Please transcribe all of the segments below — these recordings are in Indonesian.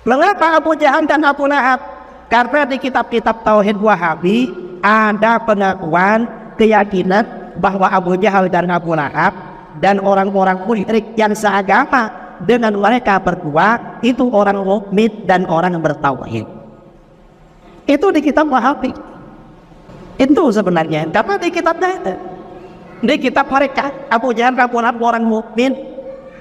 Mengapa Abu Jahal dan Abu Lahab? Karena di kitab-kitab Tauhid Wahabi ada pengakuan keyakinan bahwa Abu Jahal dan Abu Lahab dan orang-orang musyrik yang seagama dengan mereka berdua itu orang mukmin dan orang bertauhid. Itu di kitab Wahabi. Itu sebenarnya. Tapi di kitabnya itu. Di kitab mereka Abu Jahal dan Abu Lahab orang mukmin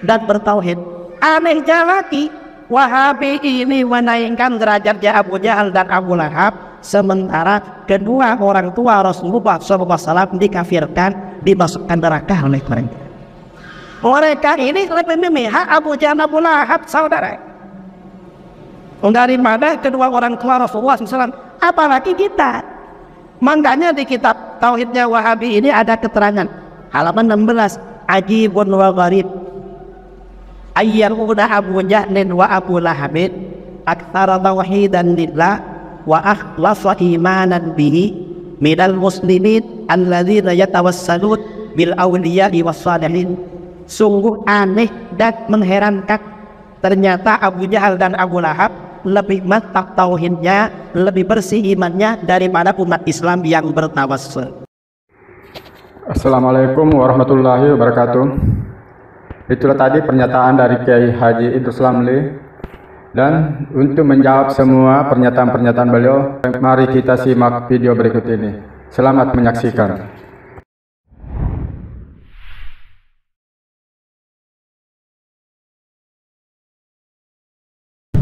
dan bertauhid. Anehnya lagi, Wahabi ini menaikkan derajatnya Abu Jahal dan Abu Lahab, sementara kedua orang tua Rasulullah SAW dikafirkan, dimasukkan neraka oleh mereka. Mereka ini lebih memihak Abu Jahal dan Abu Lahab, saudara, daripada kedua orang tua Rasulullah SAW. Apalagi kita. Makanya di kitab Tauhidnya Wahabi ini ada keterangan halaman 16, ajibun wa gharib ayyaruna Abu Jahlin wa Abu Lahabin aktsara tauhidan lillah wa akhlasa imanan bihi minal muslimin alladzina yatawassalun bil awliya'i was salihin. Sungguh aneh dan mengherankan, ternyata Abu Jahal dan Abu Lahab lebih mantap tauhidnya, lebih bersih imannya daripada umat Islam yang bertawassul. Assalamualaikum warahmatullahi wabarakatuh. Itulah tadi pernyataan dari Kiai Haji Idrus Lamli. Dan untuk menjawab semua pernyataan-pernyataan beliau, mari kita simak video berikut ini. Selamat menyaksikan.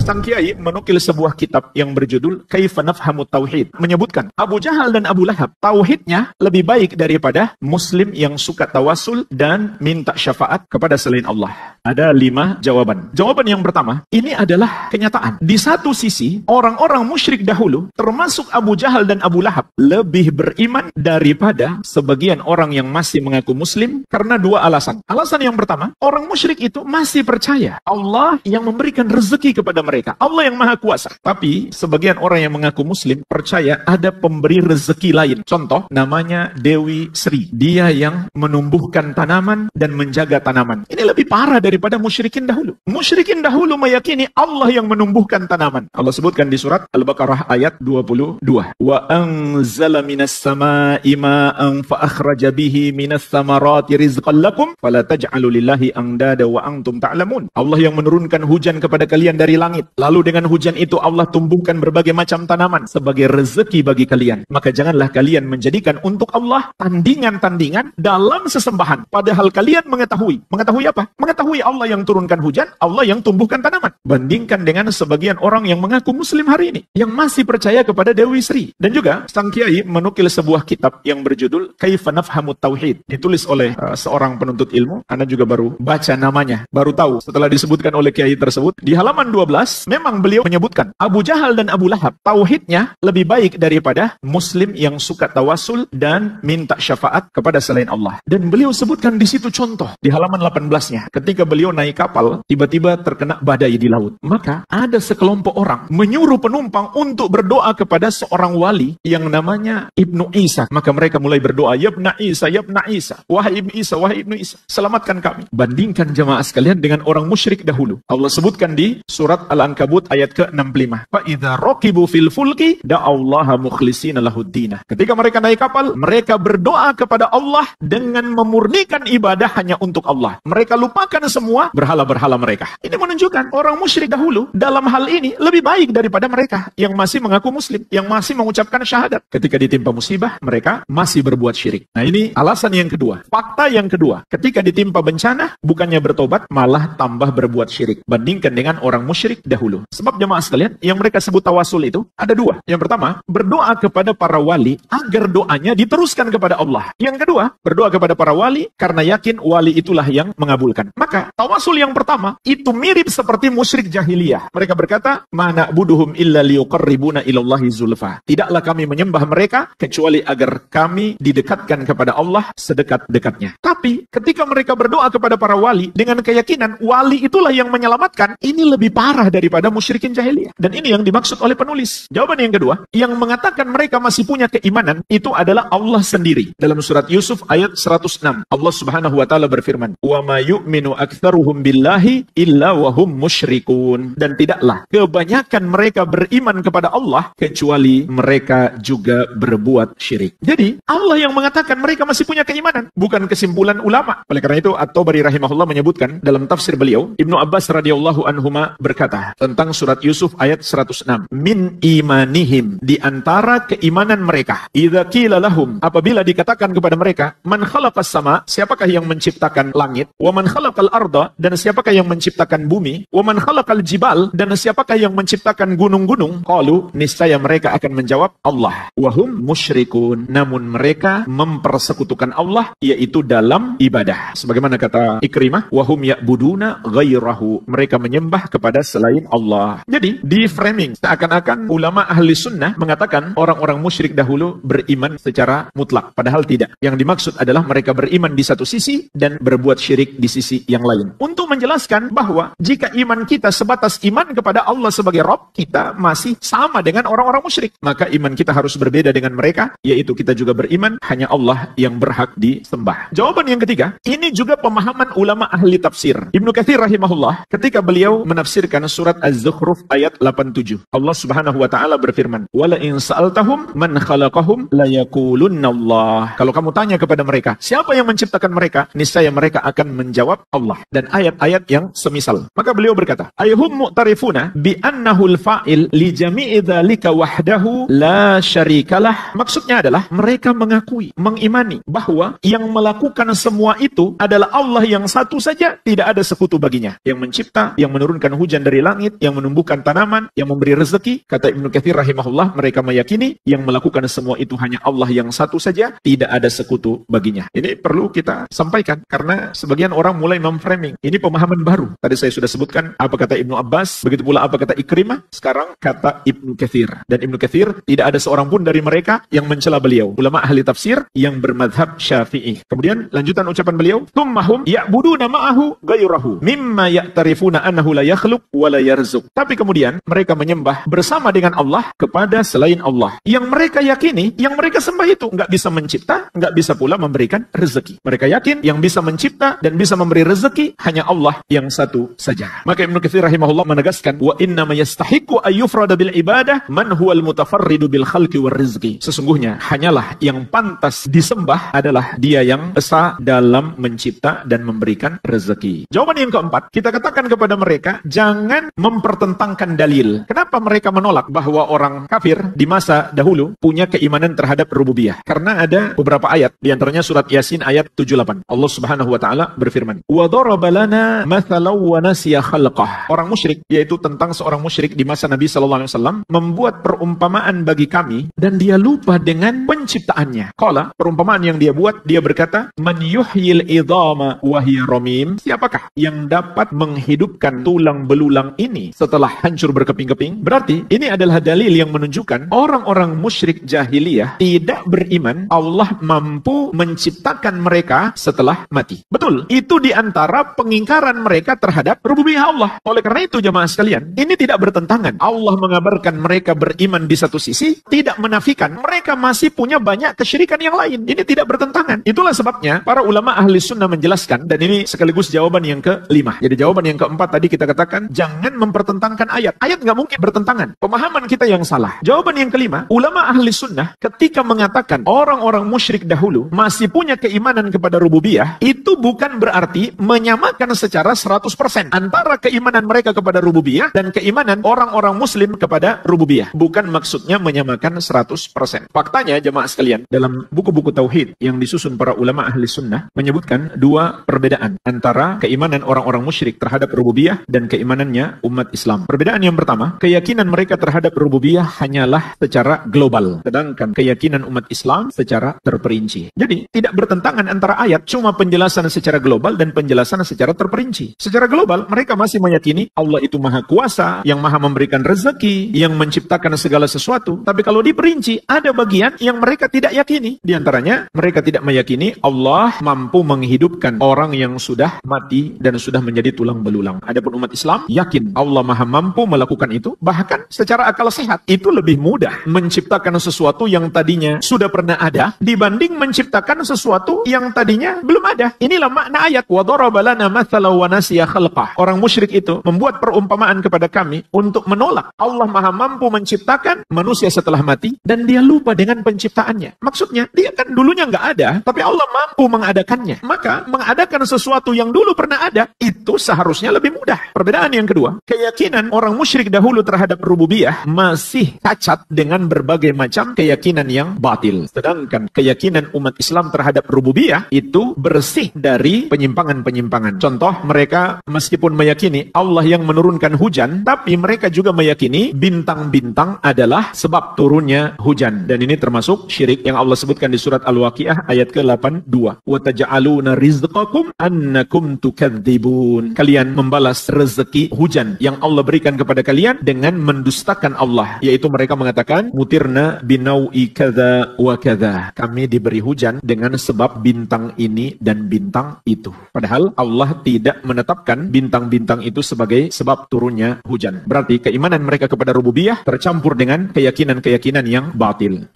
Sang Kiai menukil sebuah kitab yang berjudul Kaifa Nafhamu Tauhid, menyebutkan Abu Jahal dan Abu Lahab tauhidnya lebih baik daripada muslim yang suka tawasul dan minta syafaat kepada selain Allah. Ada 5 jawaban. Jawaban yang pertama, ini adalah kenyataan. Di satu sisi, orang-orang musyrik dahulu, termasuk Abu Jahal dan Abu Lahab, lebih beriman daripada sebagian orang yang masih mengaku muslim karena 2 alasan. Alasan yang pertama, orang musyrik itu masih percaya Allah yang memberikan rezeki kepada mereka. Allah yang maha kuasa. Tapi sebagian orang yang mengaku muslim percaya ada pemberi rezeki lain. Contoh, namanya Dewi Sri. Dia yang menumbuhkan tanaman dan menjaga tanaman. Ini lebih parah daripada musyrikin dahulu. Musyrikin dahulu meyakini Allah yang menumbuhkan tanaman. Allah sebutkan di surat Al-Baqarah ayat 22. Wa anzala minas sama'i ma'an fa akhraja bihi minas samarati rizqan lakum fala taj'alu lillahi andada wa antum ta'lamun. Allah yang menurunkan hujan kepada kalian dari langit. Lalu dengan hujan itu Allah tumbuhkan berbagai macam tanaman sebagai rezeki bagi kalian. Maka janganlah kalian menjadikan untuk Allah tandingan-tandingan dalam sesembahan. Padahal kalian mengetahui. Mengetahui apa? Mengetahui Allah yang turunkan hujan, Allah yang tumbuhkan tanaman. Bandingkan dengan sebagian orang yang mengaku muslim hari ini, yang masih percaya kepada Dewi Sri. Dan juga Sang Kiai menukil sebuah kitab yang berjudul Kaifa Nafhamu Tauhid. Ditulis oleh seorang penuntut ilmu. Anda juga baru baca namanya, baru tahu setelah disebutkan oleh Kiai tersebut. Di halaman 12, memang beliau menyebutkan Abu Jahal dan Abu Lahab tauhidnya lebih baik daripada muslim yang suka tawasul dan minta syafaat kepada selain Allah. Dan beliau sebutkan di situ contoh di halaman 18-nya. Ketika beliau naik kapal, tiba-tiba terkena badai di laut. Maka ada sekelompok orang menyuruh penumpang untuk berdoa kepada seorang wali yang namanya Ibnu Isa. Maka mereka mulai berdoa, Ya Ibnu Isa, Ya Ibnu Isa, wahai Ibnu Isa, wahai Ibnu Isa, selamatkan kami. Bandingkan jemaah sekalian dengan orang musyrik dahulu. Allah sebutkan di surat Al-Ankabut ayat ke-65. Fa idza raqibu fil fulki da'allaha mukhlishina lahuddin. Ketika mereka naik kapal, mereka berdoa kepada Allah dengan memurnikan ibadah hanya untuk Allah. Mereka lupakan semua berhala-berhala mereka. Ini menunjukkan orang musyrik dahulu dalam hal ini lebih baik daripada mereka yang masih mengaku muslim, yang masih mengucapkan syahadat. Ketika ditimpa musibah, mereka masih berbuat syirik. Nah, ini alasan yang kedua. Fakta yang kedua, ketika ditimpa bencana, bukannya bertobat, malah tambah berbuat syirik. Bandingkan dengan orang musyrik dahulu. Sebab jemaah sekalian, yang mereka sebut tawasul itu ada 2. Yang pertama, berdoa kepada para wali agar doanya diteruskan kepada Allah. Yang kedua, berdoa kepada para wali karena yakin wali itulah yang mengabulkan. Maka tawasul yang pertama itu mirip seperti musyrik jahiliyah. Mereka berkata, "Ma na'buduhum illa liyuqarribuna ilallahi zulfa." Tidaklah kami menyembah mereka kecuali agar kami didekatkan kepada Allah sedekat-dekatnya. Tapi ketika mereka berdoa kepada para wali dengan keyakinan wali itulah yang menyelamatkan, ini lebih parah daripada musyrikin jahiliyah. Dan ini yang dimaksud oleh penulis. Jawaban yang kedua, yang mengatakan mereka masih punya keimanan, itu adalah Allah sendiri. Dalam surat Yusuf ayat 106, Allah Subhanahu wa taala berfirman, "Wa ma yu'minu aktsaruhum billahi illa wa hum musyrikun." Dan tidaklah kebanyakan mereka beriman kepada Allah kecuali mereka juga berbuat syirik. Jadi, Allah yang mengatakan mereka masih punya keimanan, bukan kesimpulan ulama. Oleh karena itu, At-Tabari rahimahullah menyebutkan dalam tafsir beliau, Ibnu Abbas radhiyallahu anhuma berkata tentang surat Yusuf ayat 106, "Min imanihim," di antara keimanan mereka, "idza qila lahum," apabila dikatakan kepada mereka, "Man khalaqas sama," siapakah yang menciptakan langit, "wa man khalaqal arda," dan siapakah yang menciptakan bumi, "wa man khalaqal jibal," dan siapakah yang menciptakan gunung-gunung, qalu, niscaya mereka akan menjawab, Allah. Wa hum musyrikun, namun mereka mempersekutukan Allah, yaitu dalam ibadah. Sebagaimana kata Ikrimah, wa hum ya'buduna ghairahu, mereka menyembah kepada selain Allah. Jadi, di framing seakan-akan ulama ahli sunnah mengatakan orang-orang musyrik dahulu beriman secara mutlak, padahal tidak. Yang dimaksud adalah mereka beriman di satu sisi dan berbuat syirik di sisi yang lain. Untuk menjelaskan bahwa jika iman kita sebatas iman kepada Allah sebagai Rabb, kita masih sama dengan orang-orang musyrik. Maka iman kita harus berbeda dengan mereka, yaitu kita juga beriman hanya Allah yang berhak disembah. Jawaban yang ketiga, ini juga pemahaman ulama ahli tafsir. Ibnu Katsir rahimahullah, ketika beliau menafsirkan surat Az-Zukhruf ayat 87, Allah Subhanahu wa taala berfirman, "Wala in sa'altahum man khalaqahum la yaqulunallah." Kalau kamu tanya kepada mereka, siapa yang menciptakan mereka? Niscaya mereka akan menjawab Allah. Dan ayat-ayat yang semisal. Maka beliau berkata, "Ayhum mu'tarifuna bi annahu al-fa'il li jami'i dzalika wahdahu la syarikalah." Maksudnya adalah mereka mengakui, mengimani bahwa yang melakukan semua itu adalah Allah yang satu saja, tidak ada sekutu baginya. Yang mencipta, yang menurunkan hujan dari langit, yang menumbuhkan tanaman, yang memberi rezeki. Kata Ibnu Katsir rahimahullah, mereka meyakini yang melakukan semua itu hanya Allah yang satu saja, tidak ada sekutu baginya. Ini perlu kita sampaikan karena sebagian orang mulai memframing. Ini pemahaman baru. Tadi saya sudah sebutkan apa kata Ibnu Abbas, begitu pula apa kata Ikrimah, sekarang kata Ibnu Katsir. Dan Ibnu Katsir tidak ada seorang pun dari mereka yang mencela beliau. Ulama ahli tafsir yang bermadhab Syafi'i. Kemudian lanjutan ucapan beliau, "Tummahum ya'buduna ma'ahu ghairahu mimma ya'tarifuna annahu la yakhluq wa la yarzuq." Tapi kemudian mereka menyembah bersama dengan Allah kepada selain Allah. Yang mereka yakini, yang mereka sembah itu nggak bisa mencipta, nggak bisa pula memberikan rezeki. Mereka yakin yang bisa mencipta dan bisa memberi rezeki hanya Allah yang satu saja. Maka Ibnu Katsir rahimahullah menegaskan, "Wa inna ma yastahiqqu ayyufrada bil ibadah man huwal mutafarridu bil khalqi war rizqi." Sesungguhnya hanyalah yang pantas disembah adalah Dia yang esa dalam mencipta dan memberikan rezeki. Jawaban yang keempat, kita katakan kepada mereka, jangan mempertentangkan dalil. Kenapa mereka menolak bahwa orang kafir di masa dahulu punya keimanan terhadap rububiyah? Karena ada beberapa ayat, di antaranya surat Yasin ayat 78. Allah Subhanahu wa taala berfirman, "Wa daraba lana mathalan wa nasiya khalqah." Orang musyrik, yaitu tentang seorang musyrik di masa Nabi sallallahu alaihi wasallam, membuat perumpamaan bagi kami dan dia lupa dengan penciptaannya. Qala, perumpamaan yang dia buat, dia berkata, "Man yuhyil idhama wa hiya ramim." Siapakah yang dapat menghidupkan tulang belulang ini setelah hancur berkeping-keping? Berarti ini adalah dalil yang menunjukkan orang-orang musyrik jahiliyah tidak beriman Allah mampu menciptakan mereka setelah mati. Betul, itu diantara pengingkaran mereka terhadap rububiyah Allah. Oleh karena itu jemaah sekalian, ini tidak bertentangan. Allah mengabarkan mereka beriman di satu sisi, tidak menafikan mereka masih punya banyak kesyirikan yang lain. Ini tidak bertentangan. Itulah sebabnya para ulama ahli sunnah menjelaskan, dan ini sekaligus jawaban yang kelima. Jadi jawaban yang keempat tadi kita katakan, jangan mempertentangkan ayat. Ayat nggak mungkin bertentangan. Pemahaman kita yang salah. Jawaban yang kelima, ulama ahli sunnah ketika mengatakan orang-orang musyrik dahulu masih punya keimanan kepada rububiyah, itu bukan berarti menyamakan secara 100% antara keimanan mereka kepada rububiyah dan keimanan orang-orang muslim kepada rububiyah. Bukan maksudnya menyamakan 100%. Faktanya jemaah sekalian, dalam buku-buku tauhid yang disusun para ulama ahli sunnah menyebutkan dua perbedaan antara keimanan orang-orang musyrik terhadap rububiyah dan keimanannya umat Islam. Perbedaan yang pertama, keyakinan mereka terhadap rububiyah hanyalah secara global, sedangkan keyakinan umat Islam secara terperinci. Jadi tidak bertentangan antara ayat, cuma penjelasan secara global dan penjelasan secara terperinci. Secara global mereka masih meyakini Allah itu maha kuasa, yang maha memberikan rezeki, yang menciptakan segala sesuatu. Tapi kalau diperinci, ada bagian yang mereka tidak yakini. Di antaranya, mereka tidak meyakini Allah mampu menghidupkan orang yang sudah mati dan sudah menjadi tulang belulang. Adapun umat Islam yakin mungkin. Allah maha mampu melakukan itu, bahkan secara akal sehat. Itu lebih mudah menciptakan sesuatu yang tadinya sudah pernah ada, dibanding menciptakan sesuatu yang tadinya belum ada. Inilah makna ayat. Wa daraba lana mathalan wa nasiya khalqah. Orang musyrik itu membuat perumpamaan kepada kami untuk menolak Allah maha mampu menciptakan manusia setelah mati, dan dia lupa dengan penciptaannya. Maksudnya, dia kan dulunya nggak ada, tapi Allah mampu mengadakannya. Maka, mengadakan sesuatu yang dulu pernah ada, itu seharusnya lebih mudah. Perbedaan yang kedua, keyakinan orang musyrik dahulu terhadap rububiyah masih cacat dengan berbagai macam keyakinan yang batil. Sedangkan keyakinan umat Islam terhadap rububiyah itu bersih dari penyimpangan-penyimpangan. Contoh, mereka meskipun meyakini Allah yang menurunkan hujan, tapi mereka juga meyakini bintang-bintang adalah sebab turunnya hujan. Dan ini termasuk syirik yang Allah sebutkan di surat Al-Waqiah ayat ke-82. Wa taj'aluna rizqakum annakum tukadzibun. Kalian membalas rezeki hujan yang Allah berikan kepada kalian dengan mendustakan Allah, yaitu mereka mengatakan mutirna binau'i kadza wa kadza. Kami diberi hujan dengan sebab bintang ini dan bintang itu. Padahal Allah tidak menetapkan bintang-bintang itu sebagai sebab turunnya hujan. Berarti keimanan mereka kepada rububiyah tercampur dengan keyakinan-keyakinan yang batil.